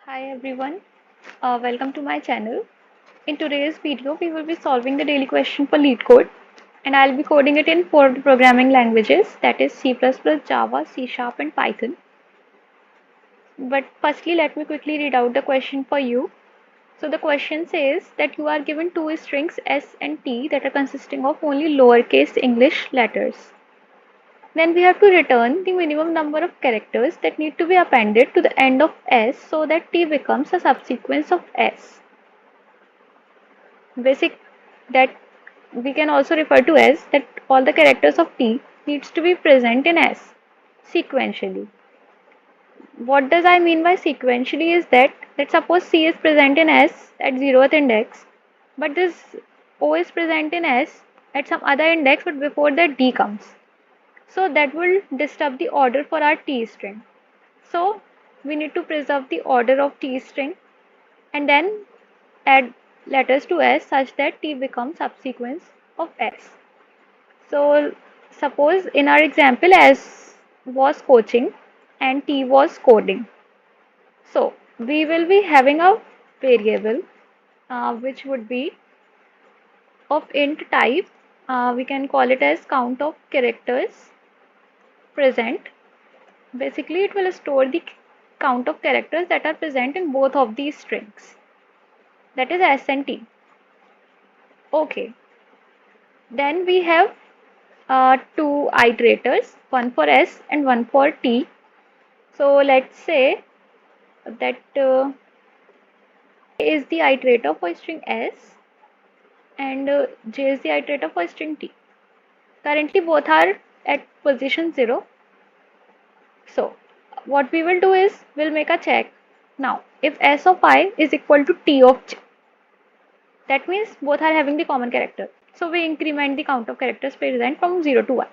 Hi everyone, welcome to my channel. In today's video, we will be solving the daily question for LeetCode, and I'll be coding it in four of the programming languages, that is C++, Java, C Sharp, and Python. But firstly, let me quickly read out the question for you. So the question says that you are given two strings S and T that are consisting of only lowercase English letters. Then we have to return the minimum number of characters that need to be appended to the end of S so that T becomes a subsequence of S. Basic that we can also refer to as that all the characters of T needs to be present in S sequentially. What does I mean by sequentially is that suppose C is present in S at 0th index, but this O is present in S at some other index but before that D comes. So that will disturb the order for our T string. So we need to preserve the order of T string and then add letters to S such that T becomes subsequence of S. So suppose in our example S was coaching and T was coding. So we will be having a variable which would be of int type. We can call it as count of characters present. Basically it will store the count of characters that are present in both of these strings, that is S and T. Okay, then we have two iterators, one for S and one for T. So let's say that is the iterator for string S and J is the iterator for string T. Currently both are at position 0. So what we will do is we'll make a check. Now if S of I is equal to T of J, that means both are having the common character. So we increment the count of characters present from 0 to 1.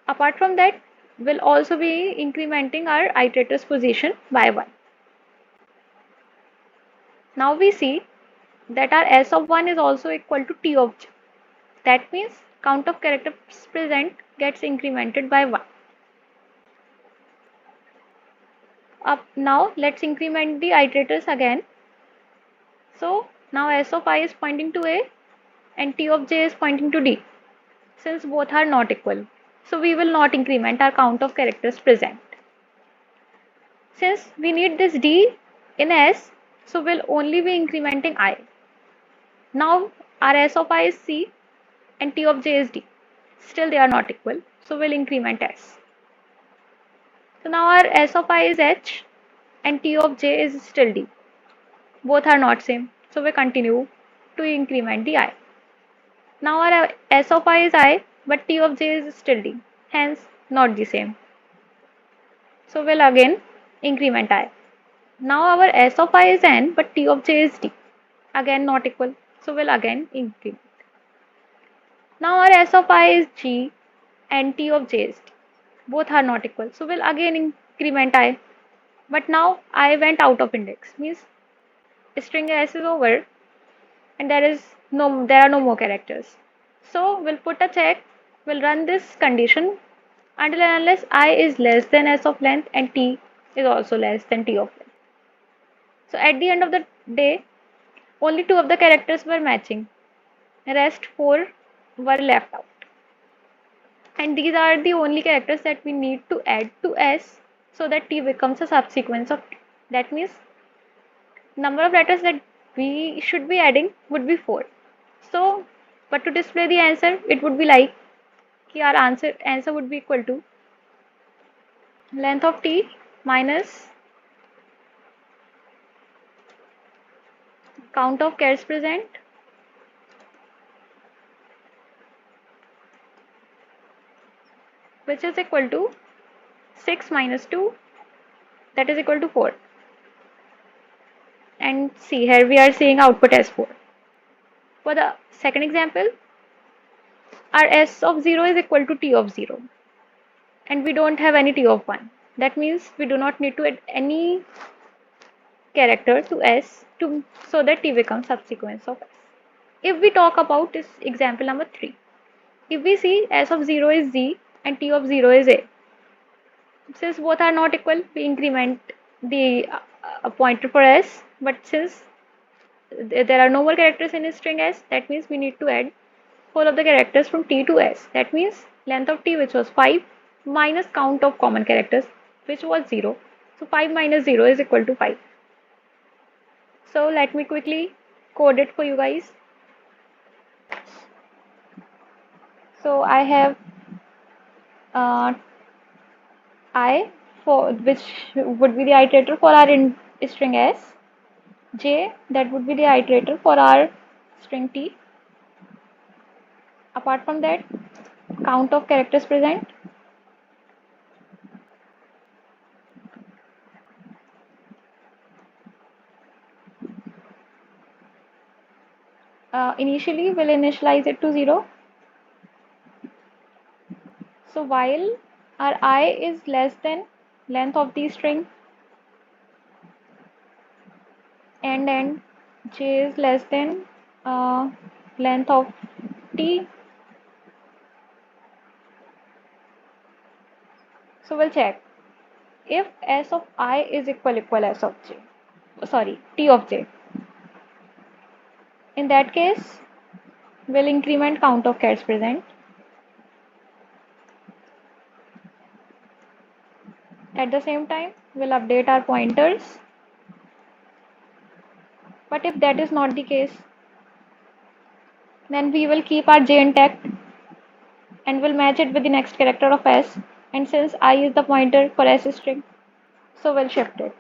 Apart from that, we'll also be incrementing our iterator's position by 1. Now we see that our S of 1 is also equal to T of J. That means count of characters present gets incremented by 1. Up now let's increment the iterators again. So now S of I is pointing to A and T of J is pointing to D, since both are not equal. So we will not increment our count of characters present. Since we need this D in S, so we'll only be incrementing I. Now our S of I is C and T of J is D. Still they are not equal, so we'll increment S. So now our S of I is H and T of J is still D. Both are not same, so we continue to increment the I. Now our S of I is I, but T of J is still D, hence not the same. So we'll again increment I. Now our S of I is N, but T of J is D. Again not equal, so we'll again increment. Now our S of I is G and T of J is D. Both are not equal, so we'll again increment I. But now I went out of index, means string S is over and there are no more characters. So we'll put a check, we'll run this condition until and unless I is less than S of length and T is also less than T of length. So at the end of the day, only two of the characters were matching, rest four were left out. And these are the only characters that we need to add to S so that T becomes a subsequence of T. That means number of letters that we should be adding would be 4. So, but to display the answer, it would be like our answer would be equal to length of T minus count of characters present which is equal to 6 minus 2, that is equal to 4. And see here we are seeing output as 4. For the second example, our S of 0 is equal to T of 0 and we don't have any T of 1. That means we do not need to add any character to S so that T becomes subsequence of S. If we talk about this example number 3, if we see S of 0 is Z and T of 0 is A, since both are not equal, we increment the a pointer for s, but since there are no more characters in string s, that means we need to add whole of the characters from t to s. That means length of t, which was 5, minus count of common characters, which was 0. So 5 minus 0 is equal to 5. So let me quickly code it for you guys. So I have I, for which would be the iterator for our string s, j, that would be the iterator for our string t. Apart from that, count of characters present, initially we'll initialize it to 0. So while our I is less than length of the string and j is less than uh, length of t, so we'll check if s of I is equal s of j, sorry, t of j. In that case, we'll increment count of chars present. At the same time, we'll update our pointers. But if that is not the case, then we will keep our j intact and we'll match it with the next character of s. And since I is the pointer for s string, so we'll shift it.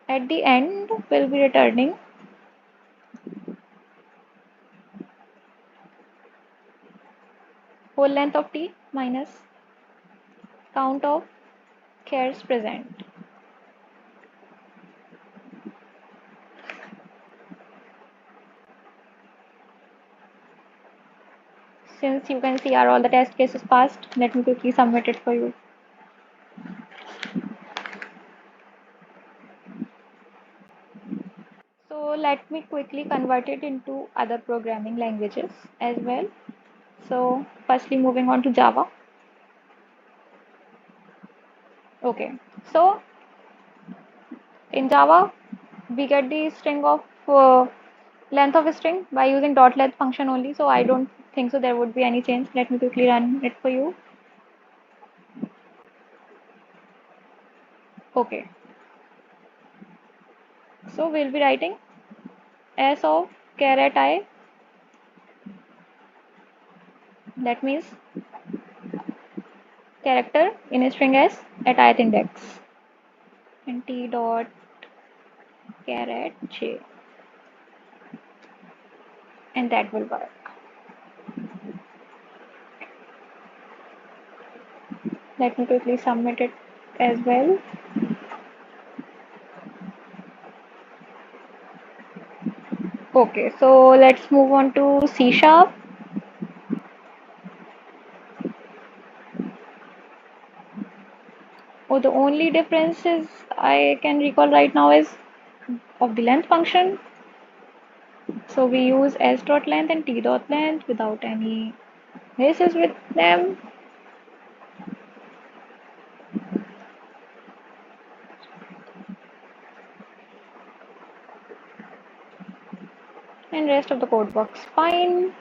At the end, we'll be returning whole length of t minus count of chars present. Since you can see are all the test cases passed, let me quickly submit it for you. So let me quickly convert it into other programming languages as well. So firstly moving on to Java. Okay, so in Java we get the string of length of a string by using dot length function only. So I don't think so there would be any change. Let me quickly run it for you. Okay, so we'll be writing s of char at I, that means character in a string s at ith index, and t dot char at j, and that will work. Let me quickly submit it as well. Okay, so let's move on to C sharp. Oh, the only difference is I can recall right now is of the length function. So we use s dot length and t dot length without any races with them. And rest of the code works fine.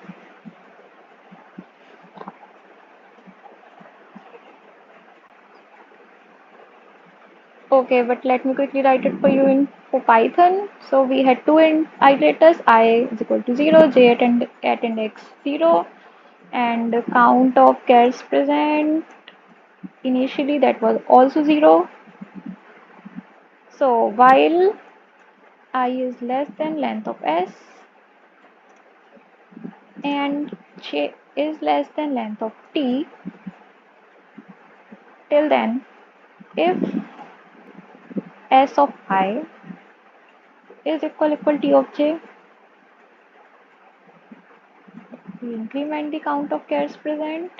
Okay, but let me quickly write it for you in for Python. So we had two iterators, I is equal to 0, j at index 0, and the count of chars present initially that was also 0. So while I is less than length of s and j is less than length of t, till then if s of I is equal t of j, we increment the count of chars present.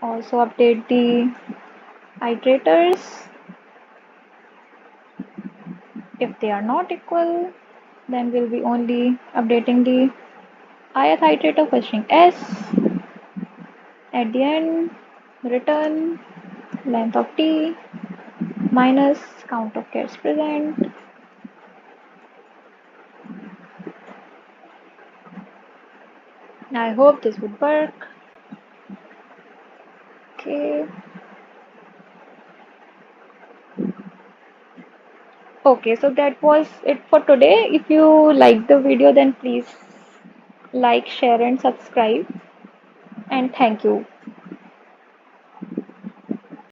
Also update the iterators. If they are not equal, then we'll be only updating the ith iterator fetching s, at the end return length of t minus count of cats present. I hope this would work. Okay. Okay, so that was it for today. If you like the video, then please like, share, and subscribe. And thank you.